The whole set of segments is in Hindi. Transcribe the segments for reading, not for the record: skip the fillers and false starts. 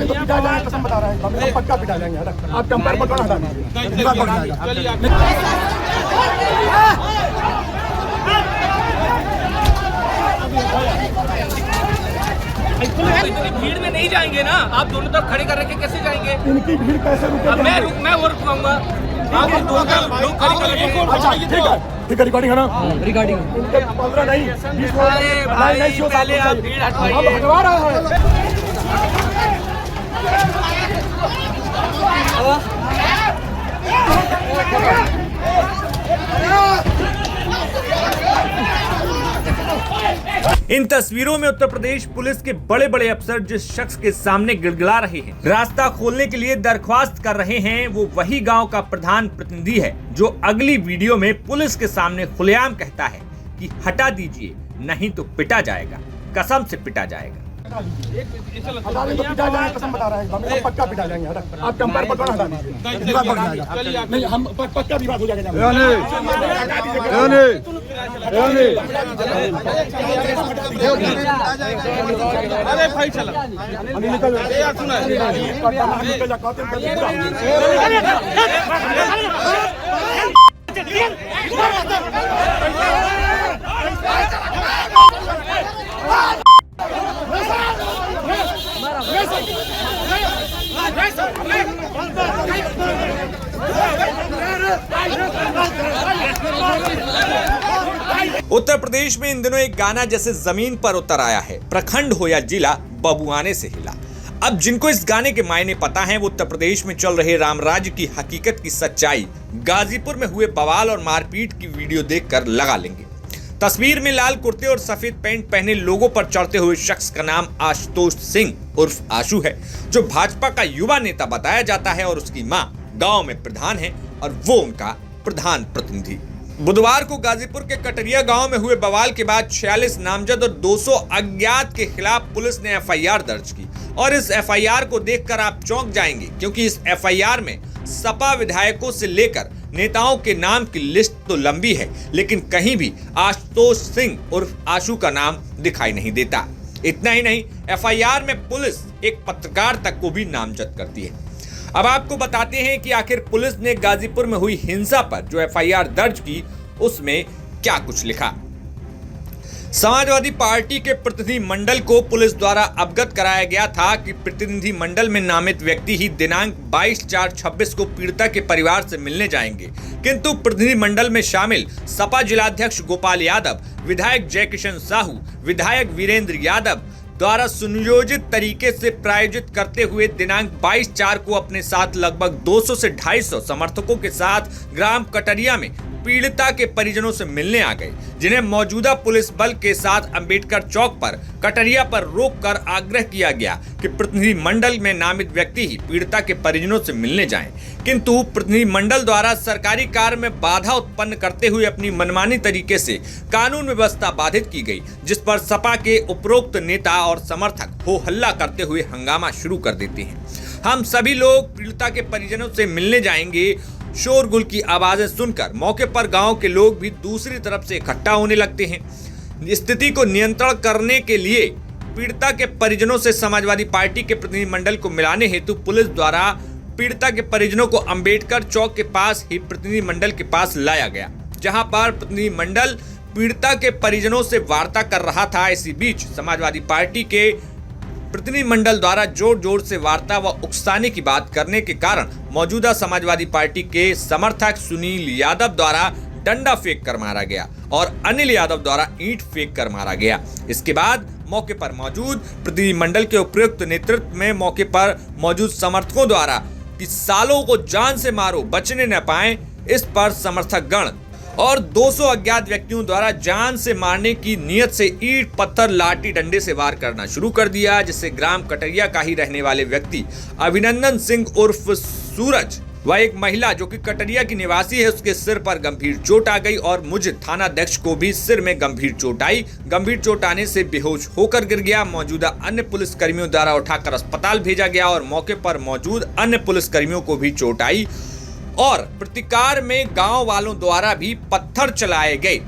अभी तो पिटा जाएंगे, कसम बता रहे हैं, हम पक्का पिटा जाएंगे। आप कंपेयर पर कौन हटा दीजिए। इतनी भीड़ में नहीं जाएंगे ना, आप दोनों तरफ खड़े कर रखे कैसे जाएंगे? इनकी भीड़ कैसे रुके? मैं वो रुकवाऊंगा, आप दोनों तरफ लोग खड़े कर रखे। अच्छा ठीक है रिकॉर्डिंग है ना, रिकॉर्डिंग 15 नहीं 20 अरे भाई पहले आप भीड़ हटवाइए। हटवा रहा है। इन तस्वीरों में उत्तर प्रदेश पुलिस के बड़े बड़े अफसर जिस शख्स के सामने गिड़गिड़ा रहे हैं, रास्ता खोलने के लिए दरख्वास्त कर रहे हैं, वो वही गांव का प्रधान प्रतिनिधि है जो अगली वीडियो में पुलिस के सामने खुलेआम कहता है कि हटा दीजिए नहीं तो पिटा जाएगा, कसम से पिटा जाएगा। हटा देंगे तो पिटा जाएंगे, कसम बता रहे हैं, हम पक्का पिटा जाएंगे। आप कंपेयर पर कौन हटा दीजिए। नहीं हम पक्का विवाद हो जाएगा। अरे भाई चला उत्तर प्रदेश में इन दिनों एक गाना जैसे जमीन पर उतर आया है, प्रखंड हो या जिला बबुआने से हिला। अब जिनको इस गाने के मायने पता हैं, वो उत्तर प्रदेश में चल रहे रामराज्य की हकीकत की सच्चाई, गाजीपुर में हुए बवाल और मारपीट की वीडियो देखकर लगा लेंगे। तस्वीर में लाल कुर्ते और सफेद पैंट पहने लोगों पर चढ़ते हुए शख्स का नाम आशुतोष सिंह उर्फ आशु है, जो भाजपा का युवा नेता बताया जाता है और उसकी मां गांव में प्रधान है और वो उनका प्रधान प्रतिनिधि। बुधवार को गाजीपुर के कटरिया गांव में हुए बवाल के बाद 46 नामजद और 200 अज्ञात के खिलाफ पुलिस ने एफआईआर दर्ज की और इस एफआईआर को देखकर आप चौंक जाएंगे, क्योंकि इस एफआईआर में सपा विधायकों से लेकर नेताओं के नाम की लिस्ट तो लंबी है, लेकिन कहीं भी आशुतोष सिंह उर्फ आशु का नाम दिखाई नहीं देता। इतना ही नहीं, एफआईआर में पुलिस एक पत्रकार तक को भी नामजद करती है। अब आपको बताते हैं कि आखिर पुलिस ने गाजीपुर में हुई हिंसा पर जो एफआईआर दर्ज की उसमें क्या कुछ लिखा। समाजवादी पार्टी के प्रतिनिधि मंडल को पुलिस द्वारा अवगत कराया गया था कि प्रतिनिधि मंडल में नामित व्यक्ति ही दिनांक 22/4/26 को पीड़िता के परिवार से मिलने जाएंगे, किंतु प्रतिनिधि मंडल में शामिल सपा जिलाध्यक्ष गोपाल यादव, विधायक जयकिशन साहू, विधायक वीरेंद्र यादव द्वारा सुनियोजित तरीके से प्रायोजित करते हुए दिनांक 22/4 को अपने साथ लगभग 200 से 250 समर्थकों के साथ ग्राम कटरिया में पीड़िता के परिजनों से मिलने आ गए, जिन्हें मौजूदा पुलिस बल के साथ अंबेडकर चौक पर कटरिया पर रोककर आग्रह किया गया कि प्रतिनिधि मंडल में नामित व्यक्ति ही पीड़िता के परिजनों से मिलने जाएं। किंतु प्रतिनिधि मंडल द्वारा सरकारी कार्य में बाधा उत्पन्न करते हुए अपनी मनमानी तरीके से कानून व्यवस्था बाधित की गई, जिस पर सपा के उपरोक्त नेता और समर्थक हो हल्ला करते हुए हंगामा शुरू कर देते हैं। हम सभी लोग पीड़िता के परिजनों से मिलने जाएंगे। शोरगुल की आवाजें सुनकर मौके पर गांव के लोग भी दूसरी तरफ से इकट्ठा होने लगते हैं। स्थिति को नियंत्रण करने के लिए पीड़िता के परिजनों से समाजवादी पार्टी के प्रतिनिधि मंडल को मिलाने हेतु पुलिस द्वारा पीड़िता के परिजनों को अंबेडकर चौक के पास ही प्रतिनिधि मंडल के पास लाया गया, जहां पर प्रतिनिधि मंडल पीड़िता के परिजनों से वार्ता कर रहा था। इसी बीच समाजवादी पार्टी के प्रतिनिधि मंडल द्वारा जोर जोर से वार्ता व उकसाने की बात करने के कारण मौजूदा समाजवादी पार्टी के समर्थक सुनील यादव द्वारा डंडा फेंक कर मारा गया और अनिल यादव द्वारा ईंट फेंक कर मारा गया। इसके बाद मौके पर मौजूद प्रतिनिधि मंडल के उपयुक्त नेतृत्व में मौके पर मौजूद समर्थकों द्वारा कि सालों को जान से मारो बचने न पाए, इस पर समर्थक गण और 200 अज्ञात व्यक्तियों द्वारा जान से मारने की नीयत से ईंट, पत्थर, लाठी, डंडे से वार करना शुरू कर दिया, जिससे ग्राम कटरिया का ही रहने वाले व्यक्ति अभिनंदन सिंह उर्फ सूरज व एक महिला जो कि कटरिया की निवासी है, उसके सिर पर गंभीर चोट आ गई और मुझे थानाध्यक्ष को भी सिर में गंभीर चोट आई। गंभीर चोट आने से बेहोश होकर गिर गया। मौजूदा अन्य पुलिस कर्मियों द्वारा उठाकर अस्पताल भेजा गया और मौके पर मौजूद अन्य पुलिस कर्मियों को भी चोट आई और प्रतिकार में गांव वालों द्वारा भी पत्थर चलाए गए।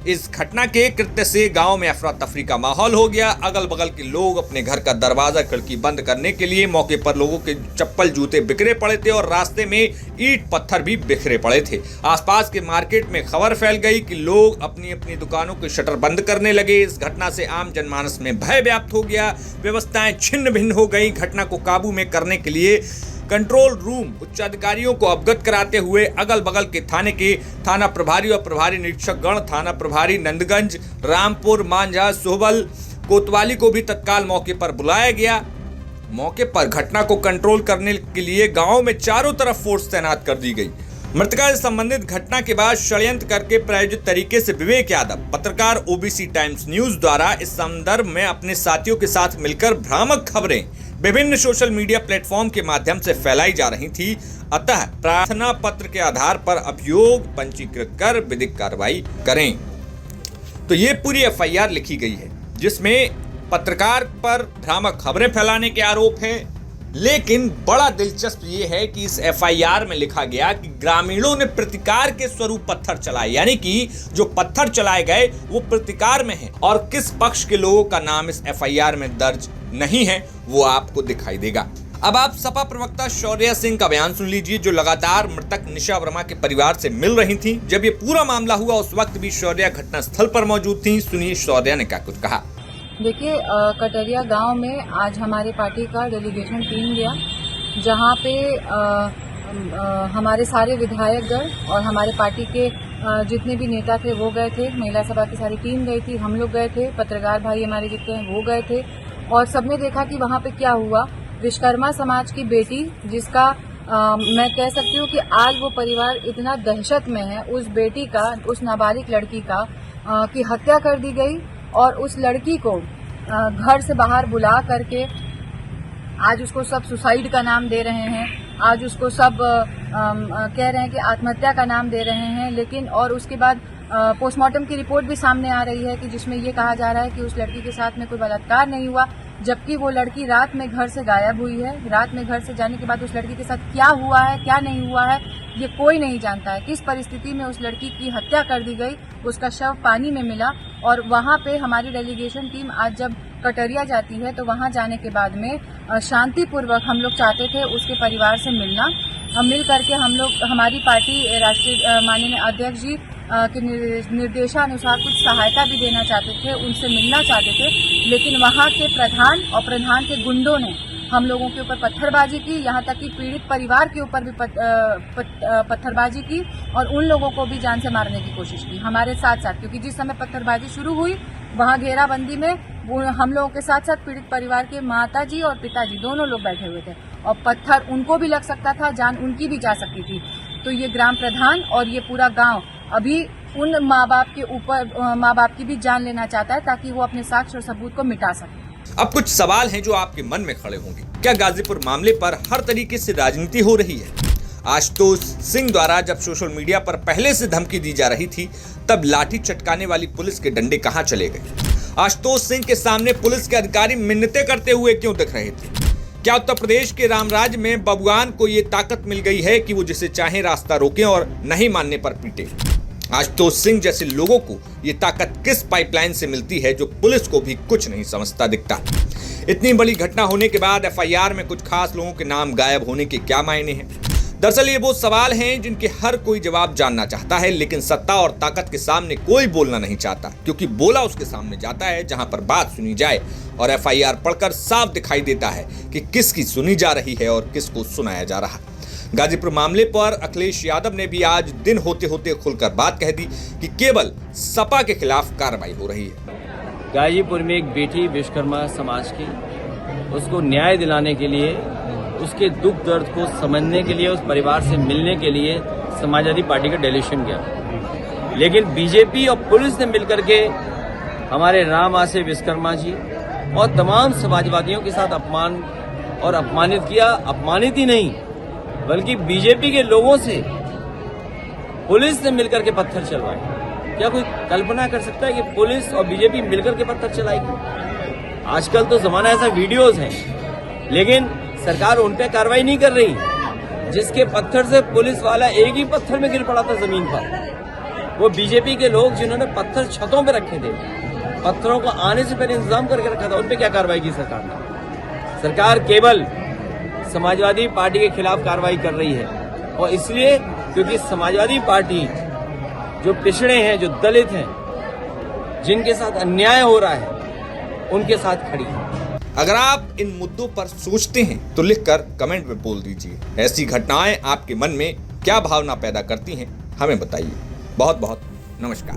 इस घटना के कृत्य से गांव में अफरा तफरी का माहौल हो गया। अगल बगल के लोग अपने घर का दरवाजा खिड़की बंद करने के लिए मौके पर लोगों के चप्पल जूते बिखरे पड़े थे और रास्ते में ईंट पत्थर भी बिखरे पड़े थे। आसपास के मार्केट में खबर फैल गई कि लोग अपनी अपनी दुकानों के शटर बंद करने लगे। इस घटना से आम जनमानस में भय व्याप्त हो गया, व्यवस्थाएं छिन्न भिन्न हो गई। घटना को काबू में करने के लिए कंट्रोल रूम उच्च अधिकारियों को अवगत कराते हुए अगल बगल के थाने के थाना प्रभारी और प्रभारी निरीक्षक गण, थाना प्रभारी नंदगंज, रामपुर, मांझा, सोहबल, कोतवाली को भी तत्काल मौके पर बुलाया गया। मौके पर घटना को कंट्रोल करने के लिए गांव में चारों तरफ फोर्स तैनात कर दी गई। मृतका से संबंधित घटना के बाद षड्यंत्र करके प्रायोजित तरीके से विवेक यादव, पत्रकार ओबीसी टाइम्स न्यूज द्वारा इस संदर्भ में अपने साथियों के साथ मिलकर भ्रामक खबरें विभिन्न सोशल मीडिया प्लेटफॉर्म के माध्यम से फैलाई जा रही थी। अतः प्रार्थना पत्र के आधार पर अभियोग पंजीकृत कर विधिक कार्रवाई करें। तो ये पूरी एफआईआर लिखी गई है जिसमें पत्रकार पर भ्रामक खबरें फैलाने के आरोप हैं। लेकिन बड़ा दिलचस्प ये है कि इस एफआईआर में लिखा गया कि ग्रामीणों ने प्रतिकार के स्वरूप पत्थर चलाए, यानी कि जो पत्थर चलाए गए वो प्रतिकार में है। और किस पक्ष के लोगों का नाम इस एफआईआर में दर्ज नहीं है वो आपको दिखाई देगा। अब आप सपा प्रवक्ता शौर्या सिंह का बयान सुन लीजिए, जो लगातार मृतक निशा वर्मा के परिवार से मिल रही थी। जब ये पूरा मामला हुआ उस वक्त भी शौर्या घटनास्थल पर मौजूद थी। सुनिए शौर्या ने क्या कुछ कहा। देखिए, कटरिया गांव में आज हमारे पार्टी का डेलीगेशन टीम गया, जहां पे हमारे सारे विधायकगण और हमारे पार्टी के जितने भी नेता थे वो गए थे। महिला सभा की सारी टीम गई थी, हम लोग गए थे, पत्रकार भाई हमारे जितने हैं वो गए थे। और सबने देखा कि वहां पे क्या हुआ। विश्वकर्मा समाज की बेटी, जिसका मैं कह सकती हूँ कि आज वो परिवार इतना दहशत में है, उस बेटी का, उस नाबालिग लड़की का की हत्या कर दी गई। और उस लड़की को घर से बाहर बुला करके आज उसको सब सुसाइड का नाम दे रहे हैं, आज उसको सब कह रहे हैं कि आत्महत्या का नाम दे रहे हैं। लेकिन और उसके बाद पोस्टमार्टम की रिपोर्ट भी सामने आ रही है कि जिसमें ये कहा जा रहा है कि उस लड़की के साथ में कोई बलात्कार नहीं हुआ, जबकि वो लड़की रात में घर से गायब हुई है। रात में घर से जाने के बाद उस लड़की के साथ क्या हुआ है, क्या नहीं हुआ है, ये कोई नहीं जानता है। किस परिस्थिति में उस लड़की की हत्या कर दी गई, उसका शव पानी में मिला। और वहाँ पे हमारी डेलीगेशन टीम आज जब कटरिया जाती है तो वहाँ जाने के बाद में शांतिपूर्वक हम लोग चाहते थे उसके परिवार से मिलना। मिल करके हम लोग, हमारी पार्टी राष्ट्रीय माननीय अध्यक्ष जी के निर्देशानुसार कुछ सहायता भी देना चाहते थे, उनसे मिलना चाहते थे। लेकिन वहाँ के प्रधान और प्रधान के गुंडों ने हम लोगों के ऊपर पत्थरबाजी की, यहाँ तक कि पीड़ित परिवार के ऊपर भी पत्थरबाजी की और उन लोगों को भी जान से मारने की कोशिश की हमारे साथ साथ। क्योंकि जिस समय पत्थरबाजी शुरू हुई वहाँ घेराबंदी में वो हम लोगों के साथ साथ पीड़ित परिवार के माताजी और पिताजी दोनों लोग बैठे हुए थे और पत्थर उनको भी लग सकता था, जान उनकी भी जा सकती थी। तो ये ग्राम प्रधान और ये पूरा गाँव अभी उन माँ बाप की भी जान लेना चाहता है ताकि वो अपने साक्ष्य और सबूत को मिटा सके। अब कुछ सवाल हैं जो आपके मन में खड़े होंगे। क्या गाजीपुर मामले पर हर तरीके से राजनीति हो रही है? आशुतोष सिंह द्वारा जब सोशल मीडिया पर पहले से धमकी दी जा रही थी तब लाठी चटकाने वाली पुलिस के डंडे कहां चले गए? आशुतोष सिंह के सामने पुलिस के अधिकारी मिन्नतें करते हुए क्यों दिख रहे थे? क्या उत्तर प्रदेश के रामराज में बबुआन को ये ताकत मिल गई है कि वो जिसे चाहे रास्ता रोके और नहीं मानने पर पीटे? आशुतोष सिंह जैसे लोगों को ये ताकत किस पाइपलाइन से मिलती है जो पुलिस को भी कुछ नहीं समझता दिखता? इतनी बड़ी घटना होने के बाद एफआईआर में कुछ खास लोगों के नाम गायब होने के क्या मायने हैं? दरअसल ये वो सवाल हैं जिनके हर कोई जवाब जानना चाहता है, लेकिन सत्ता और ताकत के सामने कोई बोलना नहीं चाहता, क्योंकि बोला उसके सामने जाता है जहां पर बात सुनी जाए। और एफआईआर पढ़कर साफ दिखाई देता है कि किसकी सुनी जा रही है और किसको सुनाया जा रहा है। गाजीपुर मामले पर अखिलेश यादव ने भी आज दिन होते होते खुलकर बात कह दी कि केवल सपा के खिलाफ कार्रवाई हो रही है। गाजीपुर में एक बेटी विश्वकर्मा समाज की, उसको न्याय दिलाने के लिए, उसके दुख दर्द को समझने के लिए, उस परिवार से मिलने के लिए समाजवादी पार्टी का डेलीगेशन गया। लेकिन बीजेपी और पुलिस ने मिलकर के हमारे राम आसे विश्वकर्मा जी और तमाम समाजवादियों के साथ अपमान और अपमानित किया। अपमानित ही नहीं बल्कि बीजेपी के लोगों से पुलिस ने मिलकर के पत्थर चलवाए। क्या कोई कल्पना कर सकता है कि पुलिस और बीजेपी मिलकर के पत्थर चलाएगी? आजकल तो जमाना ऐसा वीडियोस हैं, लेकिन सरकार उन पे कार्रवाई नहीं कर रही। जिसके पत्थर से पुलिस वाला एक ही पत्थर में गिर पड़ा था जमीन पर, वो बीजेपी के लोग जिन्होंने पत्थर छतों पे रखे थे, पत्थरों को आने से पहले इंतजाम करके रखा था, उन पे क्या कार्रवाई की सरकार ने? सरकार केवल समाजवादी पार्टी के खिलाफ कार्रवाई कर रही है, और इसलिए क्योंकि समाजवादी पार्टी जो पिछड़े हैं, जो दलित हैं, जिनके साथ अन्याय हो रहा है, उनके साथ खड़ी है। अगर आप इन मुद्दों पर सोचते हैं तो लिखकर कमेंट में बोल दीजिए। ऐसी घटनाएं आपके मन में क्या भावना पैदा करती हैं, हमें बताइए। बहुत बहुत नमस्कार।